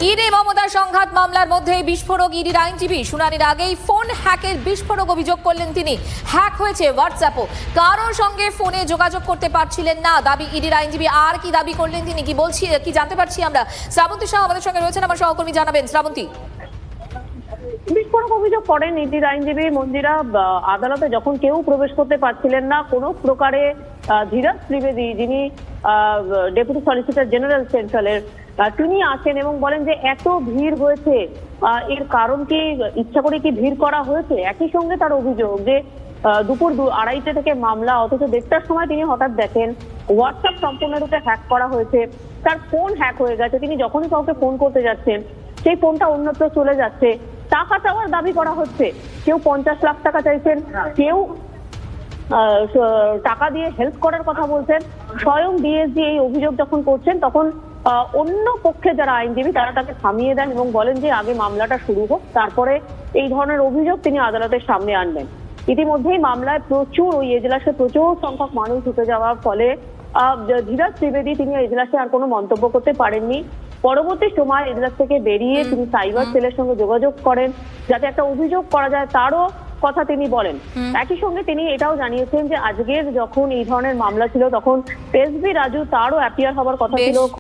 ED Mamata সংঘাত মামলার মধ্যে বিস্ফোরক ইডির আইনজীবী শুনানির আগেই ফোন হ্যাকের বিস্ফোরক অভিযোগ করলেন তিনি। হ্যাক হয়েছে হোয়াটসঅ্যাপও, কারোর সঙ্গে ফোনে যোগাযোগ করতে পারছিলেন না দাবি ইডির আইনজীবী। আর কি দাবি করলেন তিনি, কি জানতে পারছি আমরা? শ্রাবন্তী শাহ আমাদের সঙ্গে রয়েছেন, আমার সহকর্মী জানাবেন। শ্রাবন্তী, বিস্ফোরক অভিযোগ করেন ইডির আইনজীবী মন্দিরা। আদালতে যখন কেউ প্রবেশ করতে পারছিলেন না কোনো প্রকারে, ধীরাজ ত্রিবেদী যিনি ডেপুটি সলিসিটর জেনারেল সেন্ট্রালের, তিনি আসেন এবং বলেন যে এত ভিড় হয়েছে, এর কারণ কি, ইচ্ছা করে কি ভিড় করা হয়েছে। একই সঙ্গে তার অভিযোগ যে দুপুর 2:30 থেকে মামলা, অথচ 1:30টার সময় তিনি হঠাৎ দেখেন হোয়াটসঅ্যাপ সম্পূর্ণরূপে হ্যাক করা হয়েছে, তার ফোন হ্যাক হয়ে গেছে। তিনি যখনই কাউকে ফোন করতে যাচ্ছেন সেই ফোনটা অন্যত্র চলে যাচ্ছে। টাকা চাওয়ার দাবি করা হচ্ছে, কেউ 50 লাখ টাকা চাইছেন, কেউ টাকা দিয়ে হেল্প করার কথা বলছেন। স্বয়ং ডিএসজি এই অভিযোগ যখন করছেন তখন অন্য পক্ষে যারা আইনজীবী তারা তাকে থামিয়ে দেন এবং বলেন যে আগে মামলাটা শুরু হোক, তারপরে এই ধরনের অভিযোগ তিনি আদালতের সামনে আনবেন। ইতিমধ্যেই মামলায় প্রচুর, ওই এজলাসে প্রচুর সংখ্যক মানুষ ঢুকে যাওয়ার ফলে ধীরাজ ত্রিবেদী তিনি এজলাসে আর কোনো মন্তব্য করতে পারেননি। পরবর্তী সময় এজলাস থেকে বেরিয়ে তিনি সাইবার সেলের সঙ্গে যোগাযোগ করেন যাতে একটা অভিযোগ করা যায়, তারও কথা তিনি বলেন। একই সঙ্গে তিনি এটাও জানিয়েছেন যে আজকের যখন এই ধরনের মামলা ছিল তখন এসবি রাজু তারও অ্যাপিয়ার হবার কথা ছিল।